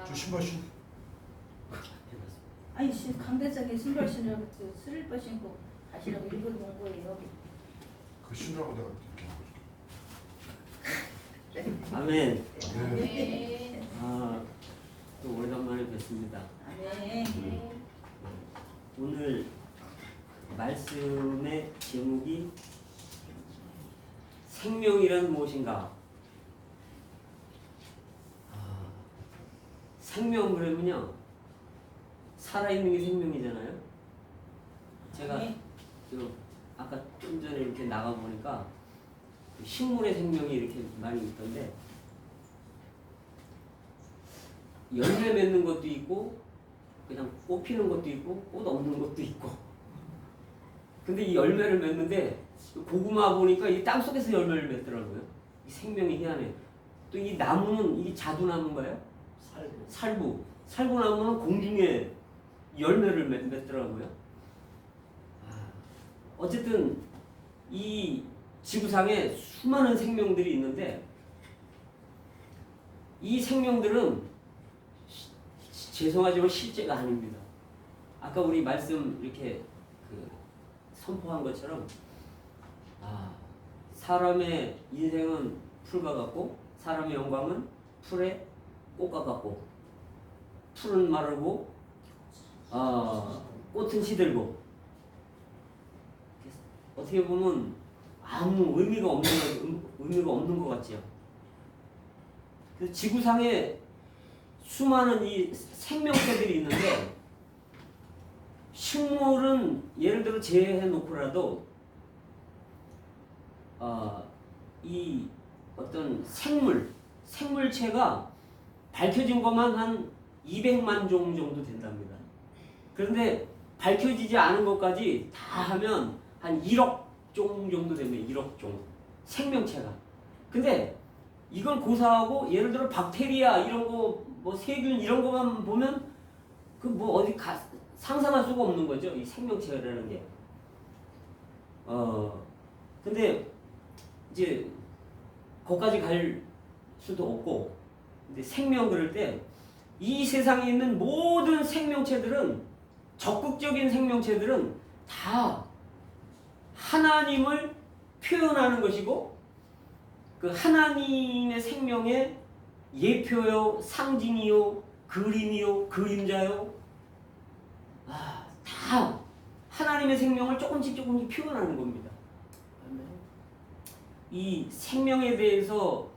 저 신발 신. 아니 강대상에 신발 신으라고 슬리퍼 신고 가시라고 일부러 놓은 거예요. 그 신으라고 내가 이렇게 한 거지. 아멘. 네. 네. 또 오래간만에 뵙습니다. 네. 오늘 말씀의 제목이 생명이란 무엇인가? 생명 그러면요, 살아있는 게 생명이잖아요. 제가 네. 아까 좀 전에 이렇게 나가 보니까 식물의 생명이 이렇게 많이 있던데, 열매 맺는 것도 있고 그냥 꽃 피는 것도 있고 꽃 없는 것도 있고. 근데 이 열매를 맺는데 고구마 보니까 이 땅속에서 열매를 맺더라고요. 이 생명이 희한해요. 또 이 나무는 이게 자두나무인가요? 살구나무는 공중에 열매를 맺더라고요. 어쨌든 이 지구상에 수많은 생명들이 있는데, 이 생명들은 죄송하지만 실제가 아닙니다. 아까 우리 말씀 이렇게 선포한 것처럼 사람의 인생은 풀과 같고 사람의 영광은 풀의 꽃과 같고, 풀은 마르고 꽃은 시들고, 어떻게 보면 아무 의미가 없는 것 같지요. 그래서 지구상에 수많은 이 생명체들이 있는데, 식물은 예를 들어 제외해 놓고라도 이 어떤 생물체가 밝혀진 것만 한 200만 종 정도 된답니다. 그런데 밝혀지지 않은 것까지 다 하면 한 1억 종 정도 되면 1억 종 생명체가. 근데 이걸 고사하고 예를 들어 박테리아 이런 거, 뭐 세균 이런 거만 보면 그 뭐 어디 상상할 수가 없는 거죠, 이 생명체라는 게. 근데 이제 거기까지 갈 수도 없고, 근데 생명 그럴 때 이 세상에 있는 모든 생명체들은, 적극적인 생명체들은 다 하나님을 표현하는 것이고, 그 하나님의 생명의 예표요, 상징이요, 그림이요, 그림자요, 다 하나님의 생명을 조금씩 표현하는 겁니다. 이 생명에 대해서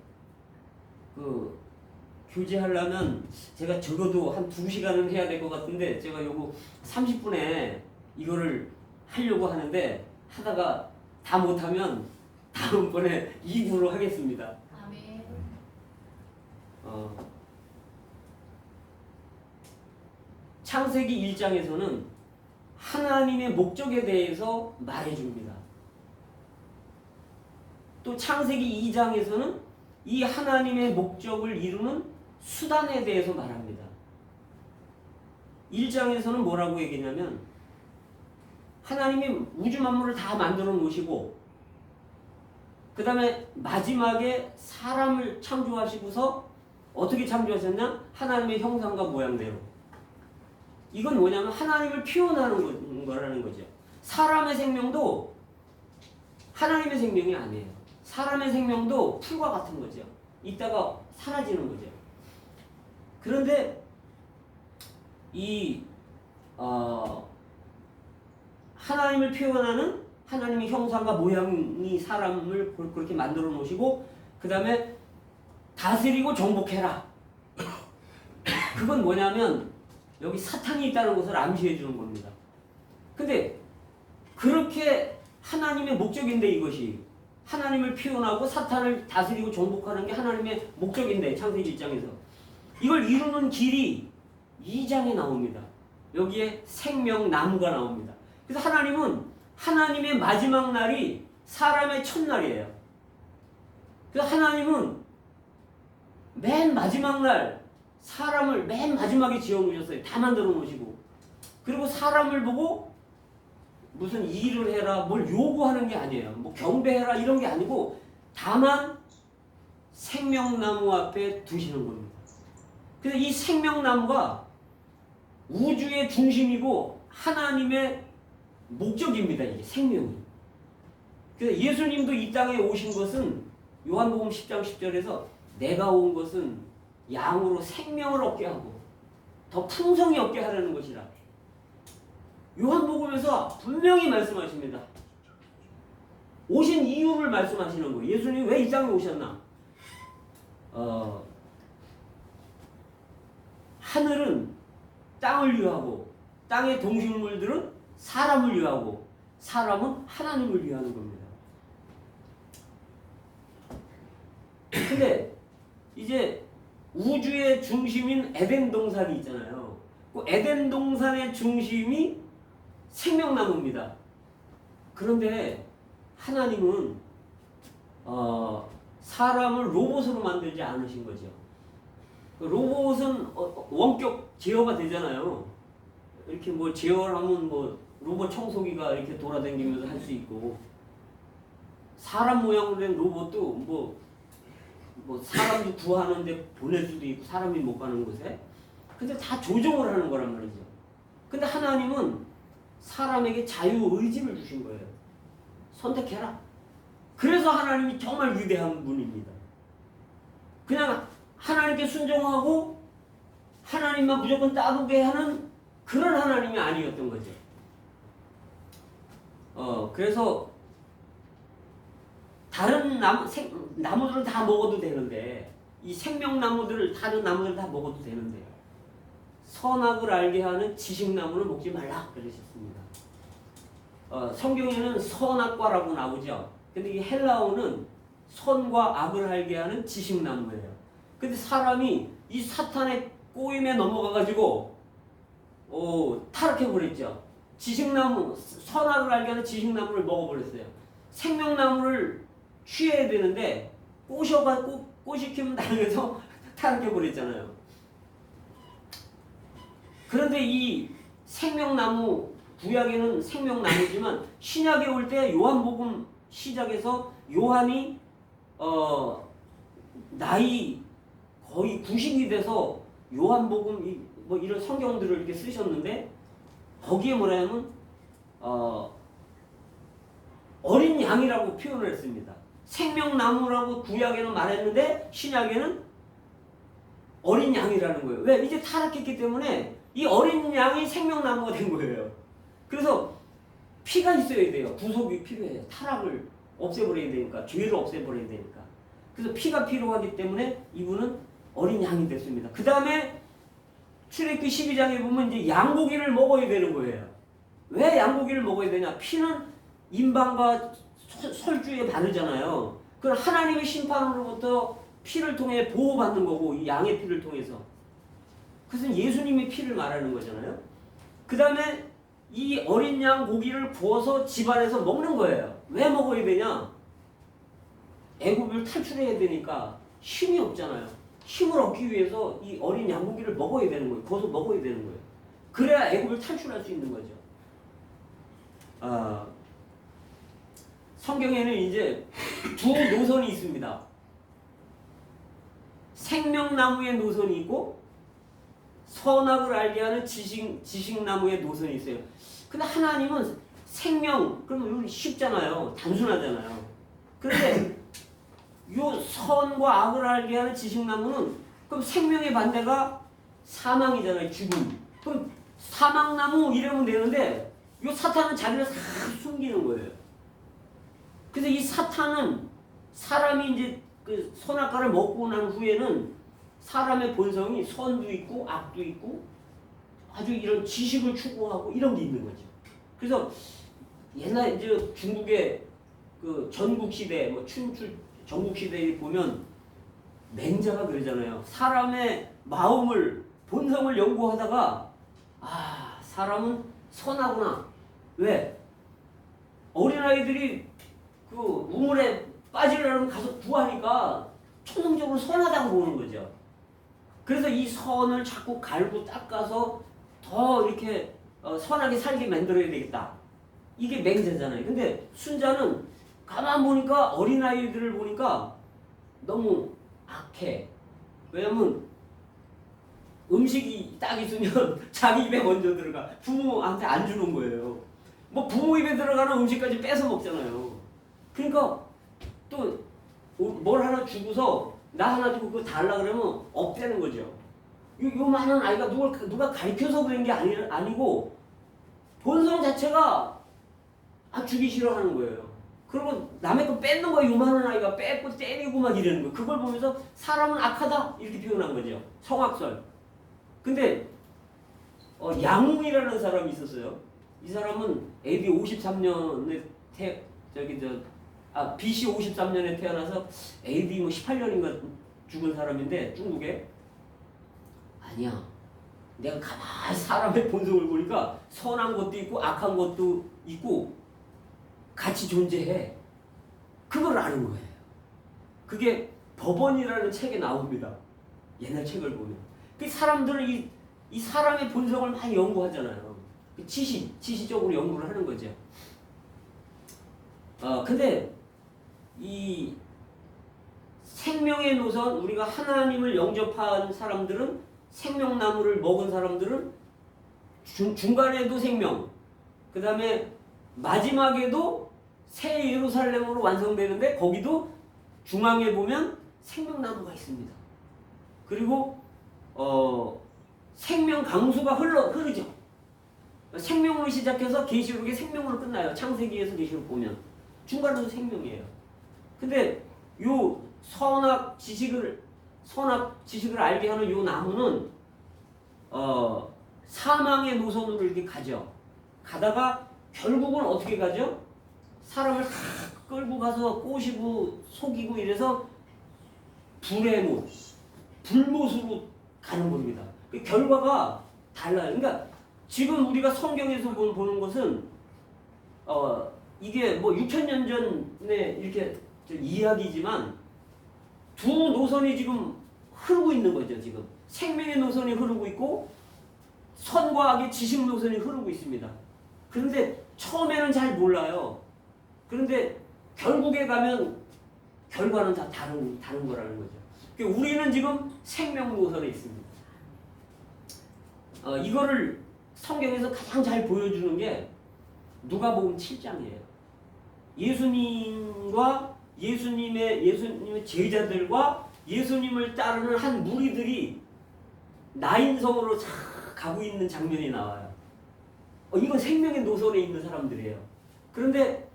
교제하려면 제가 적어도 한 2시간은 해야 될 것 같은데, 제가 요거 30분에 이거를 하려고 하는데, 하다가 다 못하면 다음번에 2부로 하겠습니다. 아멘. 창세기 1장에서는 하나님의 목적에 대해서 말해줍니다. 또 창세기 2장에서는 이 하나님의 목적을 이루는 수단에 대해서 말합니다. 1장에서는 뭐라고 얘기했냐면, 하나님이 우주 만물을 다 만들어 놓으시고, 그 다음에 마지막에 사람을 창조하시고서 어떻게 창조하셨냐? 하나님의 형상과 모양대로. 이건 뭐냐면 하나님을 표현하는 거라는 거죠. 사람의 생명도 하나님의 생명이 아니에요. 사람의 생명도 풀과 같은 거죠. 이따가 사라지는 거죠. 그런데 이 하나님을 표현하는 하나님의 형상과 모양이 사람을 그렇게 만들어 놓으시고, 그 다음에 다스리고 정복해라. 그건 뭐냐면 여기 사탄이 있다는 것을 암시해 주는 겁니다. 근데 그렇게 하나님의 목적인데, 이것이 하나님을 표현하고 사탄을 다스리고 정복하는 게 하나님의 목적인데, 창세기 1장에서 이걸 이루는 길이 2장에 나옵니다. 여기에 생명나무가 나옵니다. 그래서 하나님은 하나님의 마지막 날이 사람의 첫날이에요. 그래서 하나님은 맨 마지막 날 사람을 맨 마지막에 지어 놓으셨어요. 다 만들어 놓으시고. 그리고 사람을 보고 무슨 일을 해라, 뭘 요구하는 게 아니에요. 뭐 경배해라 이런 게 아니고, 다만 생명나무 앞에 두시는 겁니다. 그래서 이 생명나무가 우주의 중심이고 하나님의 목적입니다. 이게 생명이. 그래서 예수님도 이 땅에 오신 것은 요한복음 10장 10절에서 내가 온 것은 양으로 생명을 얻게 하고 더 풍성히 얻게 하려는 것이라. 요한복음에서 분명히 말씀하십니다. 오신 이유를 말씀하시는 거예요. 예수님이 왜 이 땅에 오셨나? 하늘은 땅을 위하고 땅의 동식물들은 사람을 위하고 사람은 하나님을 위하는 겁니다. 근데 이제 우주의 중심인 에덴 동산이 있잖아요. 그 에덴 동산의 중심이 생명나무입니다. 그런데 하나님은 사람을 로봇으로 만들지 않으신 거죠. 로봇은 원격 제어가 되잖아요. 이렇게 뭐 제어를 하면 뭐 로봇 청소기가 이렇게 돌아다니면서 할 수 있고, 사람 모양으로 된 로봇도 뭐 사람도 구하는데 보낼 수도 있고 사람이 못 가는 곳에. 근데 다 조종을 하는 거란 말이죠. 근데 하나님은 사람에게 자유의지를 주신 거예요. 선택해라. 그래서 하나님이 정말 위대한 분입니다. 그냥 하나님께 순종하고 하나님만 무조건 따르게 하는 그런 하나님이 아니었던 거죠. 그래서 다른 나무들은 다 먹어도 되는데, 이 생명나무들을, 다른 나무들을 다 먹어도 되는데 선악을 알게 하는 지식나무는 먹지 말라 그러셨습니다. 성경에는 선악과라고 나오죠. 근데 이 헬라어는 선과 악을 알게 하는 지식나무예요. 근데 사람이 이 사탄의 꼬임에 넘어가가지고 타락해버렸죠. 지식나무, 선악을 알게 하는 지식나무를 먹어버렸어요. 생명나무를 취해야 되는데 꽃이 피면 당해서 타락해버렸잖아요. 그런데 이 생명나무, 구약에는 생명나무지만 신약에 올 때 요한복음 시작해서 요한이 나이 거의 90이 돼서 요한복음 뭐 이런 성경들을 이렇게 쓰셨는데, 거기에 뭐라냐면 어린 양이라고 표현을 했습니다. 생명나무라고 구약에는 말했는데 신약에는 어린 양이라는 거예요. 왜? 이제 타락했기 때문에 이 어린 양이 생명나무가 된 거예요. 그래서 피가 있어야 돼요. 구속이 필요해요. 타락을 없애버려야 되니까, 죄를 없애버려야 되니까. 그래서 피가 필요하기 때문에 이분은 어린 양이 됐습니다. 그 다음에 출애굽기 12장에 보면 이제 양고기를 먹어야 되는 거예요. 왜 양고기를 먹어야 되냐? 피는 인방과 설주에 바르잖아요. 그럼 하나님의 심판으로부터 피를 통해 보호받는 거고, 이 양의 피를 통해서. 그것은 예수님의 피를 말하는 거잖아요. 그 다음에 이 어린 양 고기를 구워서 집안에서 먹는 거예요. 왜 먹어야 되냐? 애굽을 탈출해야 되니까 힘이 없잖아요. 힘을 얻기 위해서 이 어린 양고기를 먹어야 되는 거예요. 구워서 먹어야 되는 거예요. 그래야 애굽을 탈출할 수 있는 거죠. 성경에는 이제 두 노선이 있습니다. 생명나무의 노선이 있고 선악을 알게 하는 지식나무의 노선이 있어요. 근데 하나님은 생명, 그러면 쉽잖아요. 단순하잖아요. 그런데 요 선과 악을 알게 하는 지식나무는, 그럼 생명의 반대가 사망이잖아요. 죽음. 그럼 사망나무 이러면 되는데 요 사탄은 자기를 싹 숨기는 거예요. 그래서 이 사탄은 사람이 이제 그 선악과를 먹고 난 후에는 사람의 본성이 선도 있고 악도 있고 아주 이런 지식을 추구하고 이런 게 있는 거죠. 그래서 옛날 이제 중국의 그 전국시대, 뭐 춘추 전국시대에 보면 맹자가 그러잖아요. 사람의 마음을, 본성을 연구하다가 사람은 선하구나. 왜? 어린아이들이 그 우물에 빠지려면 가서 구하니까 천성적으로 선하다고 보는 거죠. 그래서 이 선을 자꾸 갈고 닦아서 더 이렇게 선하게 살게 만들어야 되겠다. 이게 맹자잖아요. 근데 순자는 가만 보니까 어린아이들을 보니까 너무 악해. 왜냐면 음식이 딱 있으면 자기 입에 먼저 들어가. 부모한테 안 주는 거예요. 뭐 부모 입에 들어가는 음식까지 뺏어 먹잖아요. 그러니까 또 뭘 하나 주고서 나 하나 주고 그거 달라 그러면 없대는 거죠. 요만한 아이가 누가 가르쳐서 그런 게 아니고 본성 자체가 주기 싫어하는 거예요. 그리고 남의 거 뺏는 거야. 요만한 아이가 뺏고 때리고 막 이러는 거. 그걸 보면서 사람은 악하다 이렇게 표현한 거죠. 성악설. 근데 양웅이라는 사람이 있었어요. 이 사람은 AD 53년에 BC 53년에 태어나서 AD 뭐 18년인가 죽은 사람인데 중국에 아니야. 내가 가만히 사람의 본성을 보니까 선한 것도 있고 악한 것도 있고 같이 존재해. 그걸 아는 거예요. 그게 법원이라는 책에 나옵니다. 옛날 책을 보면. 그 사람들은 이 사람의 본성을 많이 연구하잖아요. 지시적으로 연구를 하는 거죠. 근데 이 생명의 노선, 우리가 하나님을 영접한 사람들은 생명나무를 먹은 사람들은 중간에도 생명, 그 다음에 마지막에도 새 예루살렘으로 완성되는데 거기도 중앙에 보면 생명나무가 있습니다. 그리고 생명 강수가 흐르죠. 생명으로 시작해서 계시록의 생명으로 끝나요. 창세기에서 계시록 보면 중간에도 생명이에요. 근데 요 선악 지식을 알게 하는 요 나무는 사망의 노선으로 이렇게 가죠. 가다가 결국은 어떻게 가죠? 사람을 끌고 가서 꼬시고 속이고 이래서 불못으로 가는 겁니다. 그 결과가 달라요. 그러니까 지금 우리가 성경에서 보는 것은 이게 뭐 6,000년 전에 이렇게 이야기지만 두 노선이 지금 흐르고 있는 거죠. 지금 생명의 노선이 흐르고 있고 선과 악의 지식 노선이 흐르고 있습니다. 그런데 처음에는 잘 몰라요. 그런데 결국에 가면 결과는 다 다른 거라는 거죠. 그러니까 우리는 지금 생명 노선에 있습니다. 이거를 성경에서 가장 잘 보여주는 게 누가복음 7장이에요. 예수님의 제자들과 예수님을 따르는 한 무리들이 나인성으로 가고 있는 장면이 나와요. 이건 생명의 노선에 있는 사람들이에요. 그런데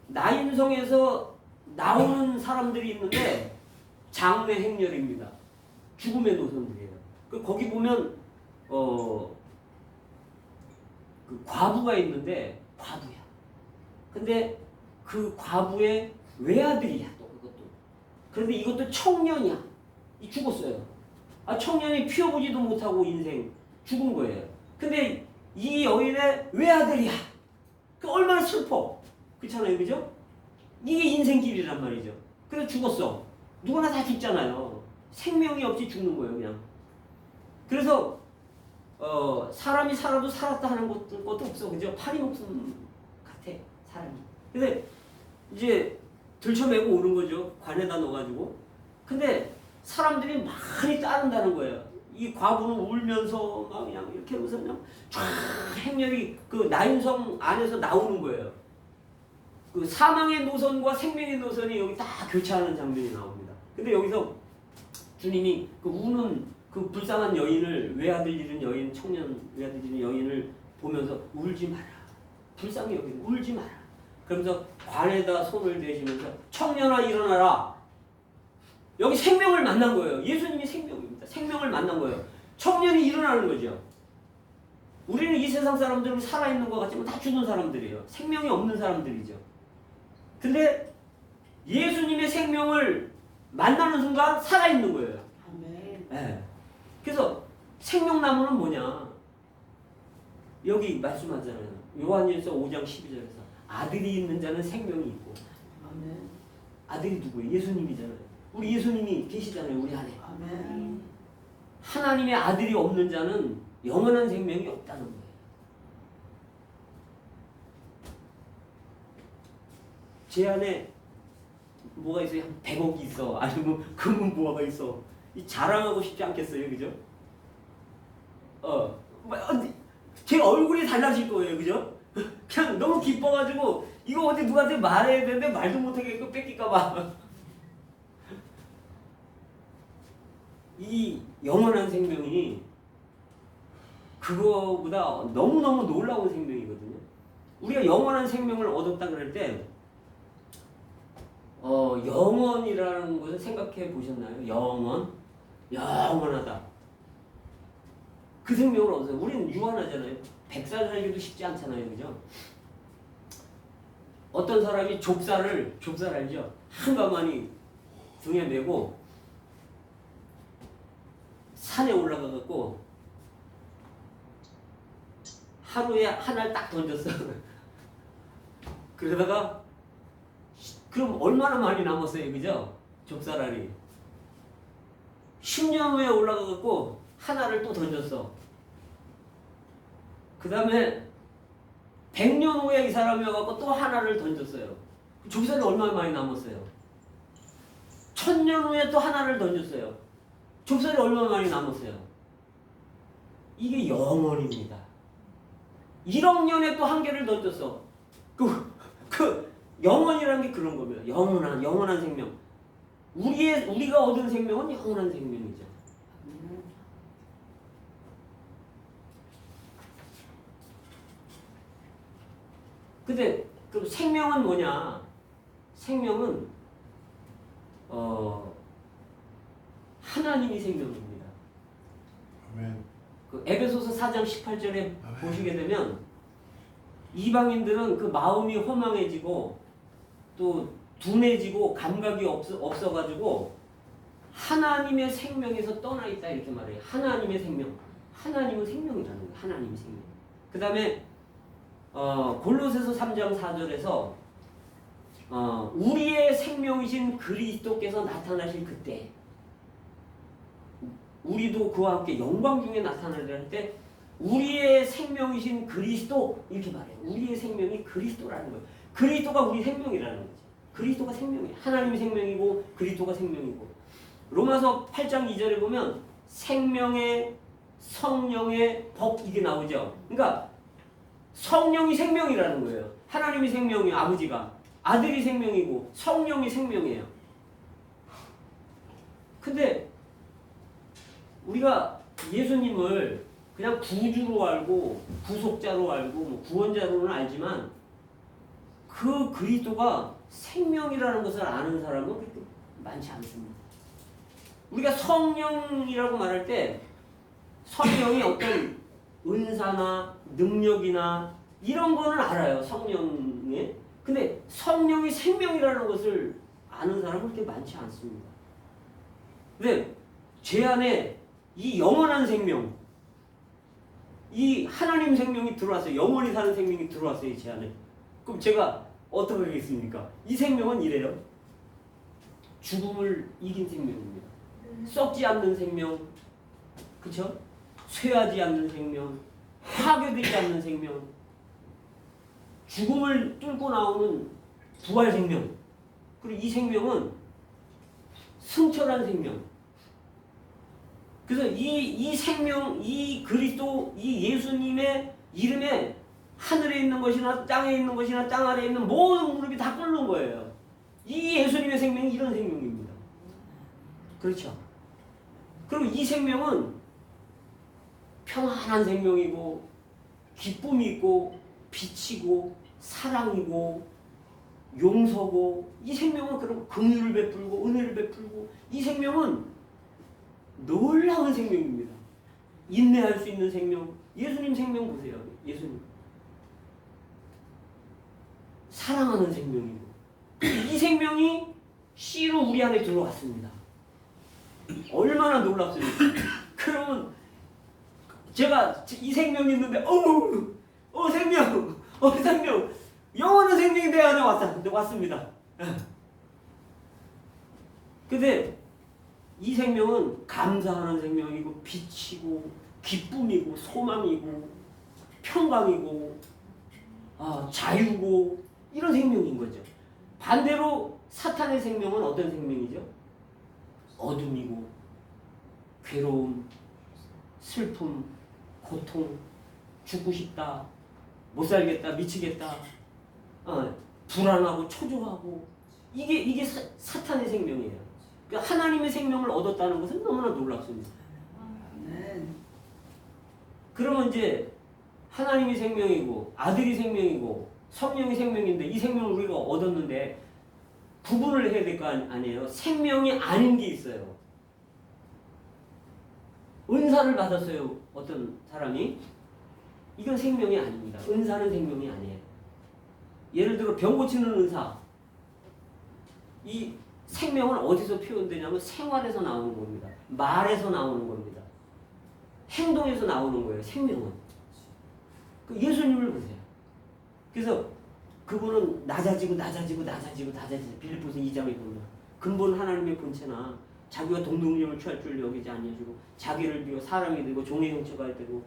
나인성에서 나오는 사람들이 있는데 장래 행렬입니다. 죽음의 노선들이에요. 거기 보면 그 과부가 있는데 과부야. 근데 그 과부의 외아들이야. 또 그것도. 그런데 이것도 청년이야. 죽었어요. 청년이 피워보지도 못하고 인생 죽은 거예요. 근데 이 여인의 외아들이야. 그 얼마나 슬퍼. 그렇잖아요, 그죠? 이게 인생길이란 말이죠. 그래서 죽었어. 누구나 다 죽잖아요. 생명이 없이 죽는 거예요, 그냥. 그래서 사람이 살아도 살았다 하는 것도 없어, 그죠? 파리 목숨 같아, 사람이. 근데 이제 들쳐매고 오는 거죠. 관에다 넣어가지고. 근데 사람들이 많이 따른다는 거예요. 이 과부는 울면서 막 그냥 이렇게 하면서 그냥 쫙 행렬이 그 나인성 안에서 나오는 거예요. 그 사망의 노선과 생명의 노선이 여기 딱 교차하는 장면이 나옵니다. 근데 여기서 주님이 그 우는 그 불쌍한 여인을, 외아들 잃은 여인, 청년 외아들 잃은 여인을 보면서 울지 마라. 불쌍히 여기는 울지 마라. 그러면서 관에다 손을 대시면서 청년아 일어나라. 여기 생명을 만난 거예요. 예수님이 생명입니다. 생명을 만난 거예요. 청년이 일어나는 거죠. 우리는 이 세상 사람들은 살아있는 것 같지만 다 죽은 사람들이에요. 생명이 없는 사람들이죠. 근데 예수님의 생명을 만나는 순간 살아있는 거예요. 아멘. 네. 그래서 생명나무는 뭐냐? 여기 말씀하잖아요. 요한일서 5장 12절에서 아들이 있는 자는 생명이 있고. 아멘. 아들이 누구예요? 예수님이잖아요. 우리 예수님이 계시잖아요, 우리 안에. 아멘. 하나님의 아들이 없는 자는 영원한 생명이 없다는 거예요. 제 안에 뭐가 있어요? 한 100억이 있어. 아니면 금은 뭐가 있어. 이 자랑하고 싶지 않겠어요, 그죠? 제 얼굴이 달라질 거예요, 그죠? 그냥 너무 기뻐가지고 이거 어디 누구한테 말해야 되는데 말도 못하겠고 뺏길까봐. 이 영원한 생명이 그거보다 너무너무 놀라운 생명이거든요. 우리가 영원한 생명을 얻었다 그럴 때 영원이라는 것을 생각해 보셨나요? 영원하다. 그 생명을 얻어요. 우리는 유한하잖아요. 100살 살기도 쉽지 않잖아요, 그죠? 어떤 사람이 좁쌀 알죠? 한가마니 등에 메고 산에 올라가갖고 하루에 하나를 딱 던졌어. 그러다가 그럼 얼마나 많이 남았어요, 그죠? 좁쌀알이 10년 후에 올라가갖고 하나를 또 던졌어. 그 다음에 100년 후에 이 사람이 와갖고 또 하나를 던졌어요. 좁쌀이 얼마나 많이 남았어요? 1000년 후에 또 하나를 던졌어요. 좁쌀이 얼마나 많이 남았어요? 이게 영원입니다. 1억 년에 또 한 개를 던졌어. 그 영원이라는 게 그런 겁니다. 영원한 생명. 우리가 얻은 생명은 영원한 생명이죠. 근데 그 생명은 뭐냐? 생명은 하나님이 생명입니다. 아멘. 그 에베소서 4장 18절에 아멘. 보시게 되면 이방인들은 그 마음이 허망해지고 또 둔해지고 감각이 없어가지고 하나님의 생명에서 떠나 있다 이렇게 말해요. 하나님의 생명. 하나님은 생명이라는 거예요. 하나님의 생명. 그 다음에 골로새서 3장 4절에서 우리의 생명이신 그리스도께서 나타나실 그때 우리도 그와 함께 영광 중에 나타나리라 할 때 우리의 생명이신 그리스도 이렇게 말해요. 우리의 생명이 그리스도라는 거예요. 그리스도가 우리 생명이라는 거죠. 그리스도가 생명이에요. 하나님이 생명이고 그리스도가 생명이고. 로마서 8장 2절에 보면 생명의 성령의 법 이게 나오죠. 그러니까 성령이 생명이라는 거예요. 하나님이 생명이에요. 아버지가. 아들이 생명이고 성령이 생명이에요. 근데 우리가 예수님을 그냥 구주로 알고 구속자로 알고 뭐 구원자로는 알지만 그 그리스도가 생명이라는 것을 아는 사람은 그렇게 많지 않습니다. 우리가 성령이라고 말할 때 성령이 어떤 은사나 능력이나 이런 거는 알아요. 성령에. 근데 성령이 생명이라는 것을 아는 사람은 그렇게 많지 않습니다. 근데 제 안에 이 영원한 생명, 이 하나님 생명이 들어왔어요. 영원히 사는 생명이 들어왔어요. 제 안에. 그럼 제가 어떻게 하겠습니까? 이 생명은 이래요. 죽음을 이긴 생명입니다. 썩지 않는 생명, 그쵸? 쇠하지 않는 생명, 파괴되지 않는 생명, 죽음을 뚫고 나오는 부활 생명. 그리고 이 생명은 승천한 생명. 그래서 이 생명, 이 그리스도, 이 예수님의 이름에 하늘에 있는 것이나 땅에 있는 것이나 땅 아래에 있는 모든 무릎이 다 꿇는 거예요. 이 예수님의 생명이 이런 생명입니다. 그렇죠? 그리고 이 생명은 평안한 생명이고 기쁨이 있고 빛이고 사랑이고 용서고 이 생명은 그런 긍휼을 베풀고 은혜를 베풀고 이 생명은 놀라운 생명입니다. 인내할 수 있는 생명. 예수님 생명 보세요. 예수님. 사랑하는 생명이고 이 생명이 씨로 우리 안에 들어왔습니다. 얼마나 놀랍습니까? 그러면 제가 이 생명이 있는데 생명 영원한 생명이 내 안에 왔습니다. 근데 이 생명은 감사하는 생명이고 빛이고 기쁨이고 소망이고 평강이고 자유고 이런 생명인 거죠. 반대로 사탄의 생명은 어떤 생명이죠? 어둠이고 괴로움, 슬픔, 고통, 죽고 싶다, 못 살겠다, 미치겠다, 불안하고 초조하고 이게 사탄의 생명이에요. 그러니까 하나님의 생명을 얻었다는 것은 너무나 놀랍습니다. 그러면 이제 하나님이 생명이고 아들이 생명이고 성령이 생명인데 이 생명을 우리가 얻었는데 구분을 해야 될 거 아니에요. 생명이 아닌 게 있어요. 은사를 받았어요. 어떤 사람이. 이건 생명이 아닙니다. 은사는 생명이 아니에요. 예를 들어 병 고치는 은사. 이 생명은 어디서 표현되냐면 생활에서 나오는 겁니다. 말에서 나오는 겁니다. 행동에서 나오는 거예요. 생명은. 그 예수님을 보세요. 그래서 그분은 낮아지고 빌립보서 2장에 보면 근본 하나님의 본체나 자기가 동등됨을 취할 줄 여기지 아니하시고 자기를 비워 사람이 되고 종의 형체가 되고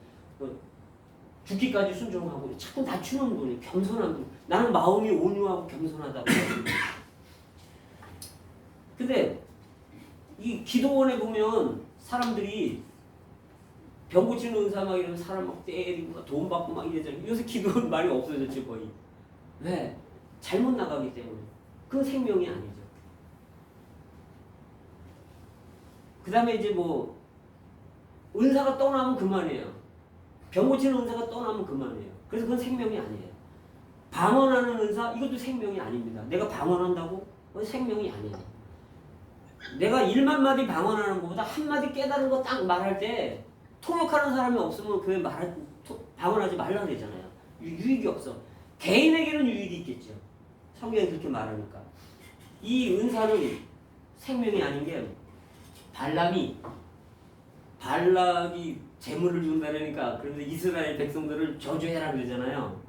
죽기까지 순종하고 자꾸 낮추는 분이 겸손한 분. 나는 마음이 온유하고 겸손하다고. 근데 이 기도원에 보면 사람들이 병 고치는 은사 막 이러면 사람 막 때리고 막 돈 받고 막 이래잖아요. 요새 기도원 많이 없어졌지 거의. 왜? 잘못 나가기 때문에. 그건 생명이 아니죠. 그 다음에 이제 뭐 은사가 떠나면 그만이에요. 병 고치는 은사가 떠나면 그만이에요. 그래서 그건 생명이 아니에요. 방언하는 은사 이것도 생명이 아닙니다. 내가 방언한다고? 그건 생명이 아니에요. 내가 1만 마디 방언하는 것보다 한 마디 깨달은 거 딱 말할 때 통역하는 사람이 없으면 그 방언하지 말라 그러잖아요. 유익이 없어. 개인에게는 유익이 있겠죠. 성경이 그렇게 말하니까. 이 은사는 생명이 아닌 게 발락이 재물을 준다니까 그런데 이스라엘 백성들을 저주해라 그러잖아요.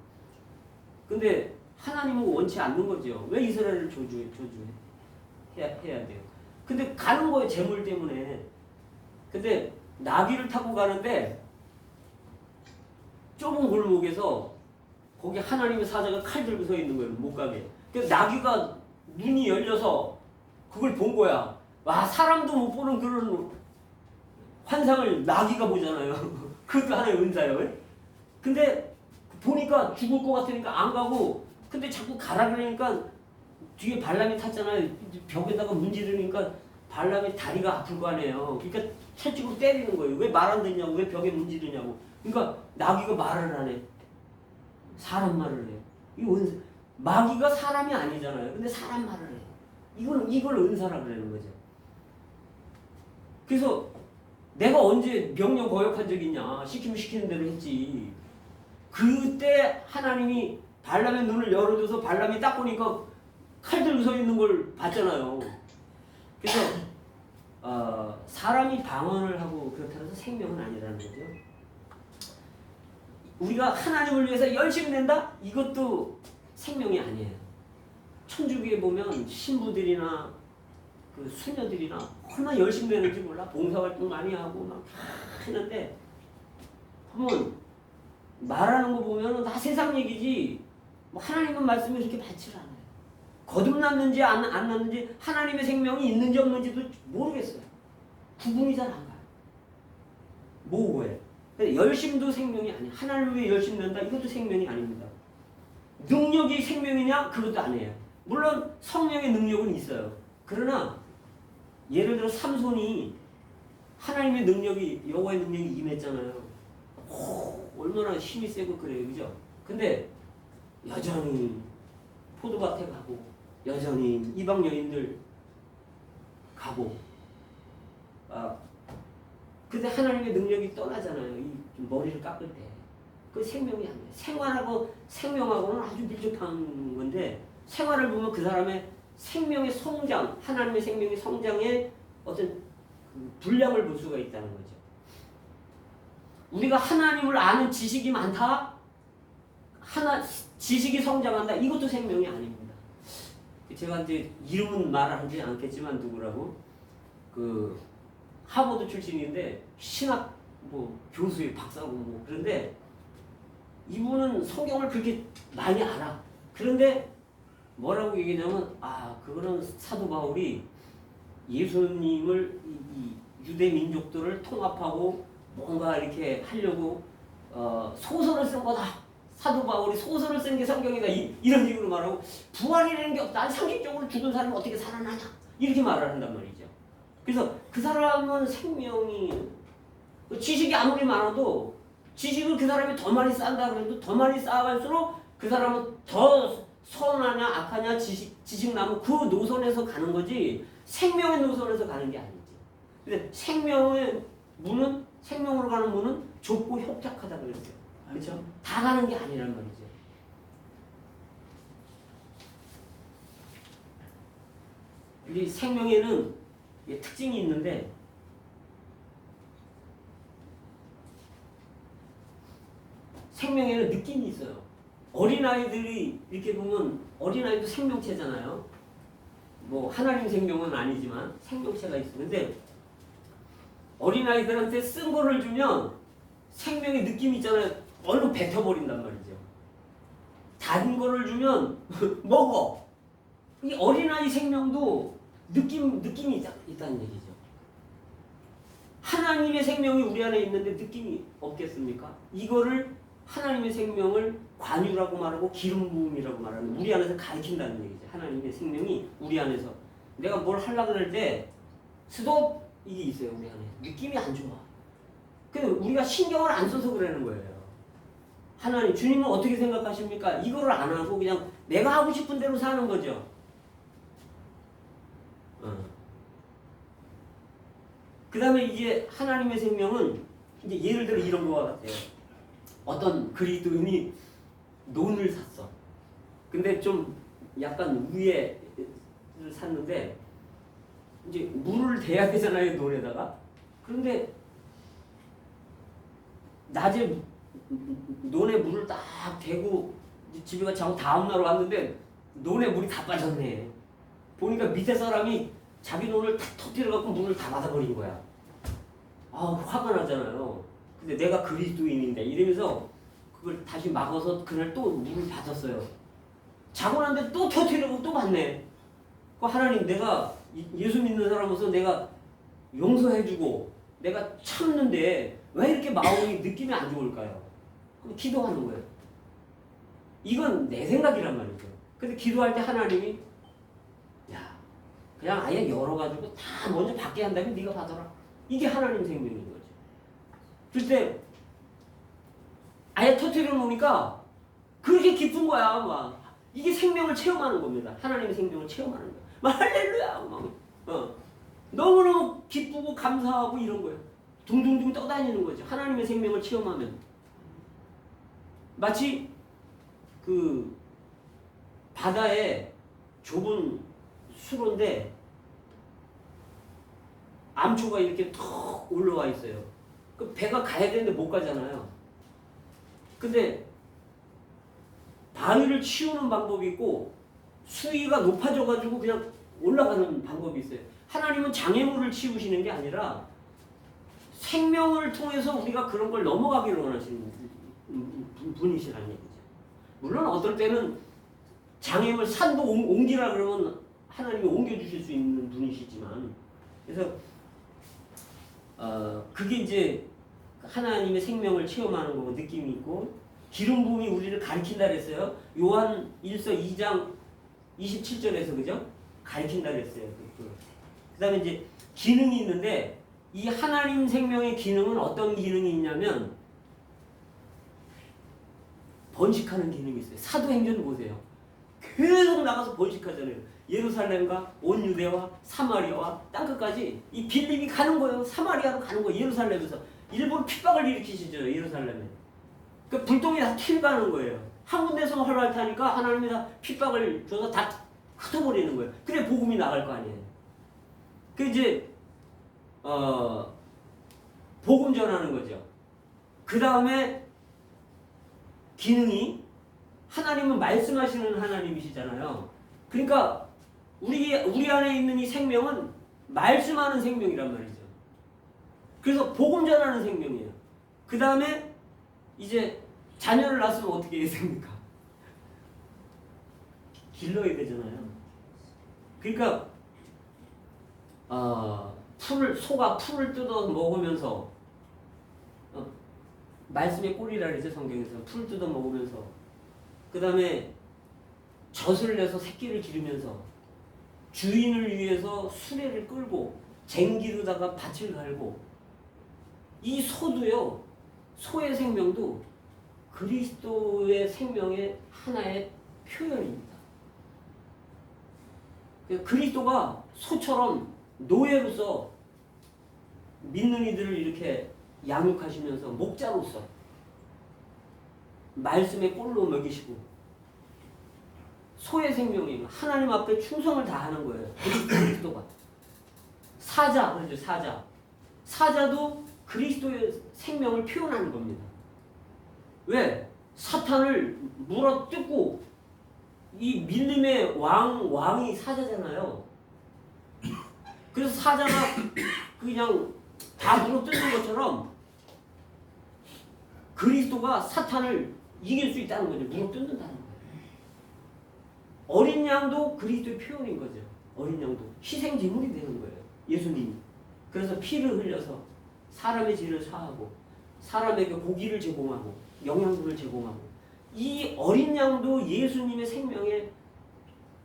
근데 하나님은 원치 않는 거죠. 왜 이스라엘을 해야 돼요. 근데 가는 거예요. 재물 때문에. 근데 나귀를 타고 가는데 좁은 골목에서 거기 하나님의 사자가 칼 들고 서 있는 거예요. 못 가게. 그래서 나귀가 눈이 열려서 그걸 본 거야. 와, 사람도 못 보는 그런 환상을 나귀가 보잖아요. 그것도 하나의 은사예요. 근데 보니까 죽을 것 같으니까 안 가고 근데 자꾸 가라 그러니까 뒤에 발람이 탔잖아요. 벽에다가 문지르니까 발람이 다리가 아플 거 아니에요. 그러니까 채찍으로 때리는 거예요. 왜 말 안 듣냐고. 왜 벽에 문지르냐고. 그러니까 나귀가 말을 안 해. 사람 말을 해요. 마귀가 사람이 아니잖아요. 근데 사람 말을 해요. 이걸 은사라 그러는 거죠. 그래서 내가 언제 명령 거역한 적 있냐. 시키면 시키는 대로 했지. 그때 하나님이 발람의 눈을 열어줘서 발람이 딱 보니까 칼 들고 서 있는 걸 봤잖아요. 그래서 사람이 방언을 하고 그렇다고 해서 생명은 아니라는 거죠. 우리가 하나님을 위해서 열심히 낸다? 이것도 생명이 아니에요. 천주교에 보면 신부들이나 그 수녀들이나 얼마나 열심히 내는지 몰라. 봉사활동 많이 하고 막 하는데 한번 말하는 거 보면 다 세상 얘기지 뭐 하나님의 말씀이 그렇게 많지 않아요. 거듭났는지 안 났는지 하나님의 생명이 있는지 없는지도 모르겠어요. 구분이 잘 안 가요. 모호해. 열심도 생명이 아니야. 하나님을 위해 열심 낸다. 이것도 생명이 아닙니다. 능력이 생명이냐? 그것도 아니에요. 물론 성령의 능력은 있어요. 그러나 예를 들어 삼손이 하나님의 능력이 여호와의 능력이 임했잖아요. 얼마나 힘이 세고 그래요. 그죠? 근데 여전히 포도밭에 가고 여전히 이방 여인들 가고 근데 하나님의 능력이 떠나잖아요. 이 머리를 깎을 때. 그 생명이 아니에요. 생활하고 생명하고는 아주 밀접한 건데 생활을 보면 그 사람의 생명의 성장, 하나님의 생명의 성장에 어떤 분량을 볼 수가 있다는 거죠. 우리가 하나님을 아는 지식이 많다? 지식이 성장한다? 이것도 생명이 아닙니다. 제가 이제 이름은 말하지 않겠지만 누구라고? 하버드 출신인데 신학 교수의 박사고 그런데 이분은 성경을 그렇게 많이 알아. 그런데 뭐라고 얘기냐면 그거는 사도 바울이 예수님을 이 유대 민족들을 통합하고 뭔가 이렇게 하려고 소설을 쓴 거다. 사도 바울이 소설을 쓴 게 성경이다. 이런 식으로 말하고 부활이라는 게 없다. 상식적으로 죽은 사람이 어떻게 살아나냐. 이렇게 말을 한단 말이죠. 그래서 그 사람은 생명이 지식이 아무리 많아도 지식을 그 사람이 더 많이 쌓는다 그래도 더 많이 쌓아갈수록 그 사람은 더 선하냐 악하냐 지식나무 그 노선에서 가는 거지 생명의 노선에서 가는 게 아니지. 근데 생명의 문은 생명으로 가는 문은 좁고 협착하다 그랬어요. 그렇죠? 다 가는 게 아니란 말이죠. 이 생명에는 특징이 있는데 생명에는 느낌이 있어요. 어린아이들이 이렇게 보면 어린아이도 생명체잖아요. 뭐 하나님 생명은 아니지만 생명체가 있어요. 근데 어린아이들한테 쓴 거를 주면 생명의 느낌이 있잖아요. 얼른 뱉어버린단 말이죠. 단 거를 주면 먹어. 이 어린아이 생명도 느낌이 있다는 얘기죠. 하나님의 생명이 우리 안에 있는데 느낌이 없겠습니까? 이거를 하나님의 생명을 관유라고 말하고 기름 부음이라고 말하는 우리 안에서 가르친다는 얘기죠. 하나님의 생명이 우리 안에서 내가 뭘 하려고 할 때 스톱 이게 있어요. 우리 안에 느낌이 안 좋아. 근데 우리가 신경을 안 써서 그러는 거예요. 하나님 주님은 어떻게 생각하십니까? 이거를 안 하고 그냥 내가 하고 싶은 대로 사는 거죠. 그 다음에 이제 하나님의 생명은 이제 예를 들어 이런 거와 같아요. 어떤 그리스도인이 논을 샀어. 근데 좀 약간 위에 샀는데 이제 물을 대야 되잖아요, 논에다가. 그런데 낮에 논에 물을 딱 대고 집에 가서 자고 다음날 왔는데 논에 물이 다 빠졌네. 보니까 밑에 사람이 자기 논을 탁 터뜨려갖고 물을 다 받아버린 거야. 아, 화가 나잖아요. 근데 내가 그리스도인인데 이러면서 그걸 다시 막아서 그날 또 물을 받았어요. 자고 난데 또 터뜨리고 또 받네. 그 하나님 내가 예수 믿는 사람으로서 내가 용서해주고 내가 참는데 왜 이렇게 마음이 느낌이 안 좋을까요? 그럼 기도하는 거예요. 이건 내 생각이란 말이죠. 근데 기도할 때 하나님이 야 그냥 아예 열어가지고 다 먼저 받게 한 다음에 네가 받아라. 이게 하나님 생명인 거죠. 그때 아예 터뜨려 놓으니까 그렇게 기쁜 거야. 막 이게 생명을 체험하는 겁니다. 하나님의 생명을 체험하는 거야. 막 할렐루야. 막 너무너무 기쁘고 감사하고 이런 거예요. 둥둥둥 떠다니는 거죠. 하나님의 생명을 체험하면 마치 그 바다에 좁은 수로인데 암초가 이렇게 턱 올라와 있어요. 그 배가 가야 되는데 못 가잖아요. 근데 바위를 치우는 방법이 있고 수위가 높아져가지고 그냥 올라가는 방법이 있어요. 하나님은 장애물을 치우시는 게 아니라 생명을 통해서 우리가 그런 걸 넘어가기를 원하시는 분이시라는 얘기죠. 물론 어떨 때는 장애물 산도 옮기라 그러면 하나님이 옮겨주실 수 있는 분이시지만 그래서 그게 이제 하나님의 생명을 체험하는 거고 느낌이 있고 기름 부음이 우리를 가르친다 그랬어요. 요한 1서 2장 27절에서 그죠? 가르친다 그랬어요. 그 다음에 이제 기능이 있는데 이 하나님 생명의 기능은 어떤 기능이 있냐면 번식하는 기능이 있어요. 사도행전 보세요. 계속 나가서 번식하잖아요. 예루살렘과 온 유대와 사마리아와 땅끝까지 이 빌립이 가는 거예요. 사마리아로 가는 거예요. 예루살렘에서. 일부러 핍박을 일으키시죠. 예루살렘에. 그 불똥이 다 튀어가는 거예요. 한 군데서 활발하니까 하나님이 다 핍박을 줘서 다 흩어버리는 거예요. 그래 복음이 나갈 거 아니에요. 그 이제 복음 전하는 거죠. 그 다음에 기능이 하나님은 말씀하시는 하나님이시잖아요. 그러니까 우리 안에 있는 이 생명은 말씀하는 생명이란 말이죠. 그래서 복음 전하는 생명이에요. 그 다음에 이제 자녀를 낳았으면 어떻게 해야 됩니까? 길러야 되잖아요. 그러니까 소가 풀을 뜯어 먹으면서 말씀의 꼴이라 그러죠 성경에서. 풀 뜯어 먹으면서, 그 다음에 젖을 내서 새끼를 기르면서, 주인을 위해서 수레를 끌고 쟁기로다가 밭을 갈고, 이 소도요, 소의 생명도 그리스도의 생명의 하나의 표현입니다. 그리스도가 소처럼 노예로서 믿는 이들을 이렇게 양육하시면서 목자로서 말씀의 꼴로 먹이시고, 소의 생명이 하나님 앞에 충성을 다하는 거예요. 그리스도가 사자 그러죠. 사자도 그리스도의 생명을 표현하는 겁니다. 왜? 사탄을 물어뜯고, 이 믿음의 왕이 사자잖아요. 그래서 사자가 그냥 다 물어뜯는 것처럼 그리스도가 사탄을 이길 수 있다는 거죠. 물어뜯는다는 거예요. 어린 양도 그리스도의 표현인 거죠. 어린 양도 희생제물이 되는 거예요. 예수님이. 그래서 피를 흘려서 사람의 죄를 사하고, 사람에게 고기를 제공하고 영양분을 제공하고, 이 어린 양도 예수님의 생명의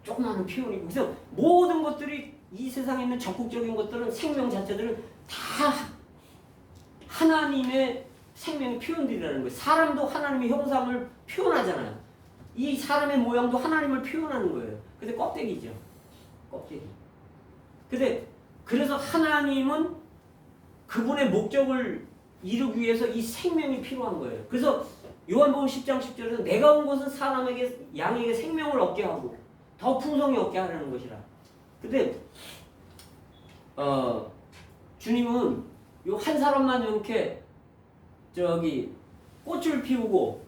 조그마한 표현이고, 그래서 모든 것들이, 이 세상에 있는 적극적인 것들은, 생명 자체들은 다 하나님의 생명의 표현들이라는 거예요. 사람도 하나님의 형상을 표현하잖아요. 이 사람의 모양도 하나님을 표현하는 거예요. 근데 껍데기죠. 껍데기. 근데 그래서 하나님은 그분의 목적을 이루기 위해서 이 생명이 필요한 거예요. 그래서 요한복음 10장 10절에서 내가 온 것은 사람에게, 양에게 생명을 얻게 하고 더 풍성히 얻게 하려는 것이라. 근데 주님은 요 한 사람만 이렇게 꽃을 피우고,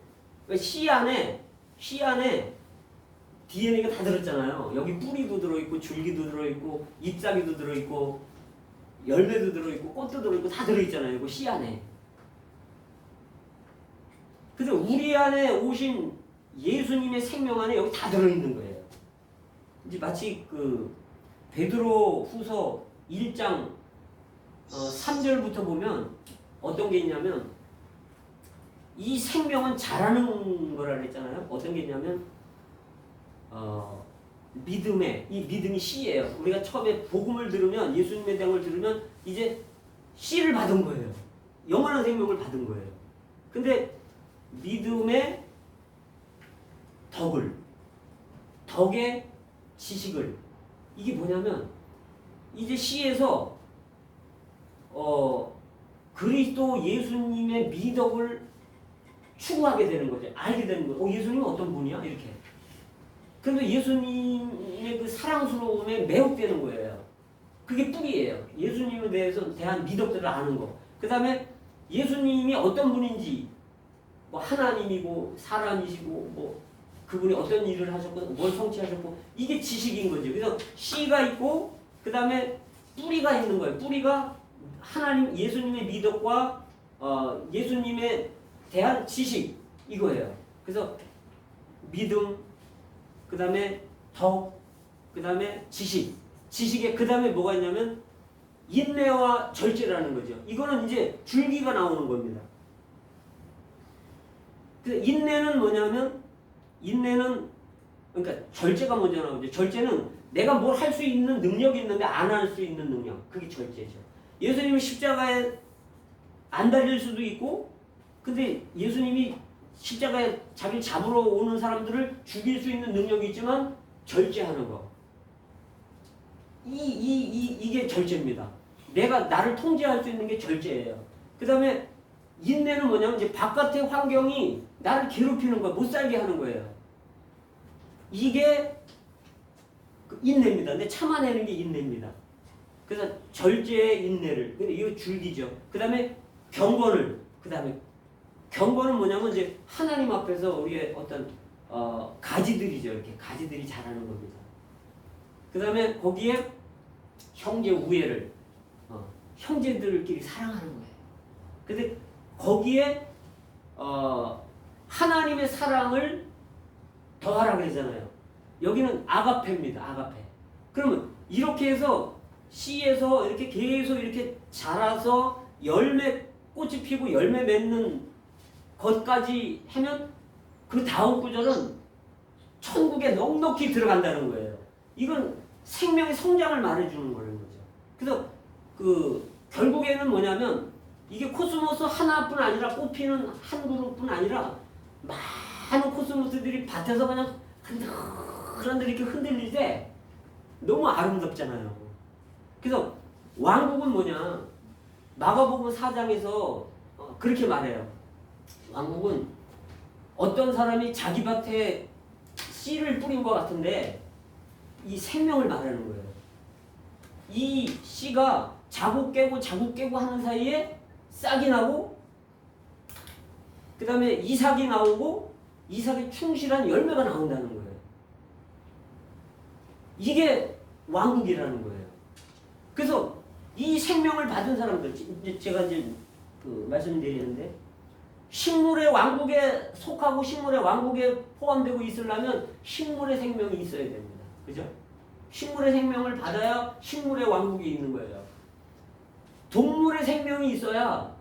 씨 안에 DNA가 다 들었잖아요. 여기 뿌리도 들어있고, 줄기도 들어있고, 잎사귀도 들어있고, 열매도 들어있고, 꽃도 들어있고, 다 들어있잖아요. 이거 씨 안에. 그래서 우리 안에 오신 예수님의 생명 안에 여기 다 들어있는 거예요. 이제 마치 베드로 후서 1장 3절부터 보면 어떤 게 있냐면, 이 생명은 자라는 거라 그랬잖아요. 어떤 게 있냐면, 이 믿음이 씨예요. 우리가 처음에 복음을 들으면, 예수님의 대응을 들으면 이제 씨를 받은 거예요. 영원한 생명을 받은 거예요. 근데 믿음의 덕의 지식을, 이게 뭐냐면, 이제 씨에서 그리스도 예수님의 미덕을 추구하게 되는 거죠. 알게 되는 거예요. 예수님은 어떤 분이야? 이렇게. 그런데 예수님의 그 사랑스러움에 매혹되는 거예요. 그게 뿌리예요. 예수님에 대한 미덕들을 아는 거. 그 다음에 예수님이 어떤 분인지, 뭐 하나님이고 사람이시고, 그분이 어떤 일을 하셨고 뭘 성취하셨고, 이게 지식인 거죠. 그래서 씨가 있고, 그 다음에 뿌리가 있는 거예요. 뿌리가 하나님, 예수님의 미덕과 예수님에 대한 지식, 이거예요. 그래서 믿음, 그 다음에 덕, 그 다음에 지식에 그 다음에 뭐가 있냐면 인내와 절제라는 거죠. 이거는 이제 줄기가 나오는 겁니다. 그래서 인내는 뭐냐면, 그러니까 절제가 먼저 나오죠. 절제는 내가 뭘 할 수 있는 능력이 있는데 안 할 수 있는 능력, 그게 절제죠. 예수님이 십자가에 안 달릴 수도 있고, 근데 예수님이 십자가에 자기를 잡으러 오는 사람들을 죽일 수 있는 능력이 있지만 절제하는 거. 이게 절제입니다. 나를 통제할 수 있는 게 절제예요. 그 다음에 인내는 뭐냐면, 이제 바깥의 환경이 나를 괴롭히는 거야. 못 살게 하는 거예요. 이게 인내입니다. 근데 참아내는 게 인내입니다. 그래서 절제의 인내를, 이거 줄기죠. 그 다음에 경건은 뭐냐면, 이제 하나님 앞에서 우리의 어떤 가지들이죠. 이렇게 가지들이 자라는 겁니다. 그 다음에 거기에 형제 우애를, 형제들끼리 사랑하는 거예요. 근데 거기에 하나님의 사랑을 더하라 그러잖아요. 여기는 아가페입니다. 아가페. 그러면 이렇게 해서 씨에서 이렇게 계속 이렇게 자라서 꽃이 피고 열매 맺는 것까지 하면 그 다음 구절은 천국에 넉넉히 들어간다는 거예요. 이건 생명의 성장을 말해주는 거라는 거죠. 그래서 그 결국에는 뭐냐면 이게 코스모스 하나뿐 아니라 꽃피는 한 그룹뿐 아니라 많은 코스모스들이 밭에서 그냥 흔들흔들 이렇게 흔들릴 때 너무 아름답잖아요. 그래서 왕국은 뭐냐? 마가복음 4장에서 그렇게 말해요. 왕국은 어떤 사람이 자기 밭에 씨를 뿌린 것 같은데 이 생명을 말하는 거예요. 이 씨가 자국 깨고 하는 사이에 싹이 나고 그 다음에 이삭이 나오고 이삭에 충실한 열매가 나온다는 거예요. 이게 왕국이라는 거예요. 그래서 이 생명을 받은 사람들, 제가 이제 말씀드리는데 식물의 왕국에 속하고 식물의 왕국에 포함되고 있으려면 식물의 생명이 있어야 됩니다. 그죠? 식물의 생명을 받아야 식물의 왕국이 있는 거예요. 동물의 생명이 있어야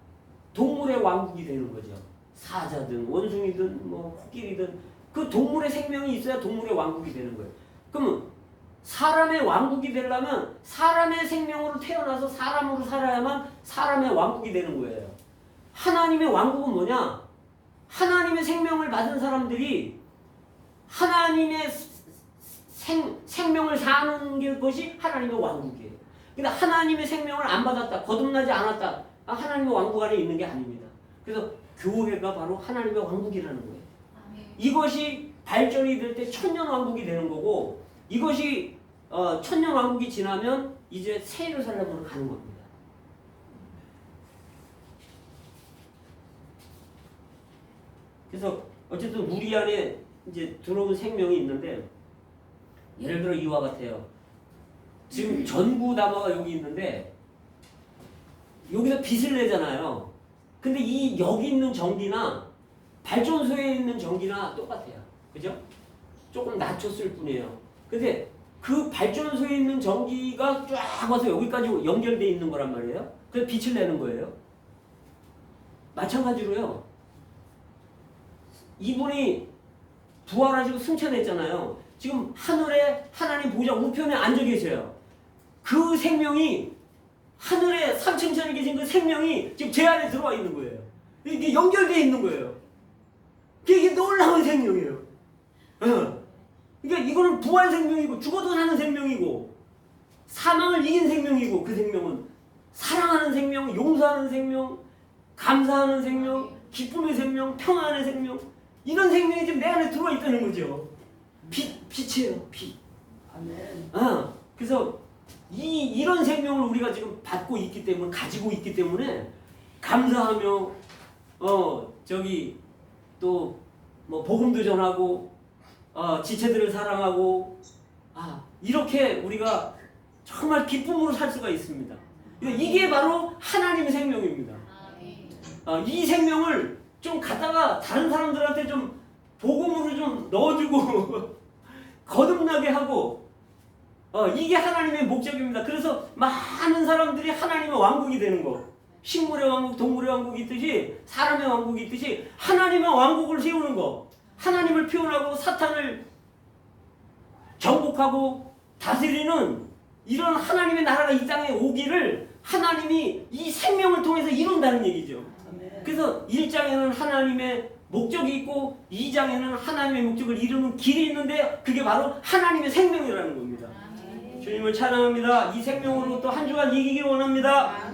동물의 왕국이 되는 거죠. 사자든 원숭이든 뭐 코끼리든 그 동물의 생명이 있어야 동물의 왕국이 되는 거예요. 그러면 사람의 왕국이 되려면 사람의 생명으로 태어나서 사람으로 살아야만 사람의 왕국이 되는 거예요. 하나님의 왕국은 뭐냐? 하나님의 생명을 받은 사람들이 하나님의 생명을 사는 것이 하나님의 왕국이에요. 근데 하나님의 생명을 안 받았다, 거듭나지 않았다, 하나님의 왕국 안에 있는 게 아닙니다. 그래서 교회가 바로 하나님의 왕국이라는 거예요. 이것이 발전이 될 때 천년 왕국이 되는 거고, 이것이 천년 왕국이 지나면 이제 새 예루살렘으로 가는 겁니다. 그래서 어쨌든 우리 안에 이제 들어온 생명이 있는데, 예를 들어 이와 같아요. 지금 전구 담화가 여기 있는데 여기서 빛을 내잖아요. 근데 이 여기 있는 전기나 발전소에 있는 전기나 똑같아요. 그죠? 조금 낮췄을 뿐이에요. 근데 그 발전소에 있는 전기가 쫙 와서 여기까지 연결되어 있는 거란 말이에요. 그래서 빛을 내는 거예요. 마찬가지로요. 이분이 부활하시고 승천했잖아요. 지금 하늘에 하나님 보좌 우편에 앉아 계셔요. 그 생명이 하늘에 삼층천에 계신 그 생명이 지금 제 안에 들어와 있는 거예요. 이게 연결되어 있는 거예요. 이게 놀라운 생명이에요. 그러니까 이거는 부활 생명이고 죽어도 사는 생명이고 사망을 이긴 생명이고, 그 생명은 사랑하는 생명, 용서하는 생명, 감사하는 생명, 기쁨의 생명, 평안의 생명, 이런 생명이 지금 내 안에 들어와 있다는 거죠. 빛이에요. 빛. 아멘. 그래서 이런 생명을 우리가 지금 받고 있기 때문에, 가지고 있기 때문에 감사하며 저기 또 뭐 복음도 전하고 지체들을 사랑하고 이렇게 우리가 정말 기쁨으로 살 수가 있습니다. 이게 바로 하나님의 생명입니다. 이 생명을 좀 갖다가 다른 사람들한테 좀 복음으로 좀 넣어주고 거듭나게 하고, 이게 하나님의 목적입니다. 그래서 많은 사람들이 하나님의 왕국이 되는 거, 식물의 왕국, 동물의 왕국이 있듯이 사람의 왕국이 있듯이 하나님의 왕국을 세우는 거, 하나님을 표현하고 사탄을 정복하고 다스리는 이런 하나님의 나라가 이 땅에 오기를 하나님이 이 생명을 통해서 이룬다는 얘기죠. 그래서 1장에는 하나님의 목적이 있고 2장에는 하나님의 목적을 이루는 길이 있는데, 그게 바로 하나님의 생명이라는 겁니다. 주님을 찬양합니다. 이 생명으로 또 한 주간 이기길 원합니다.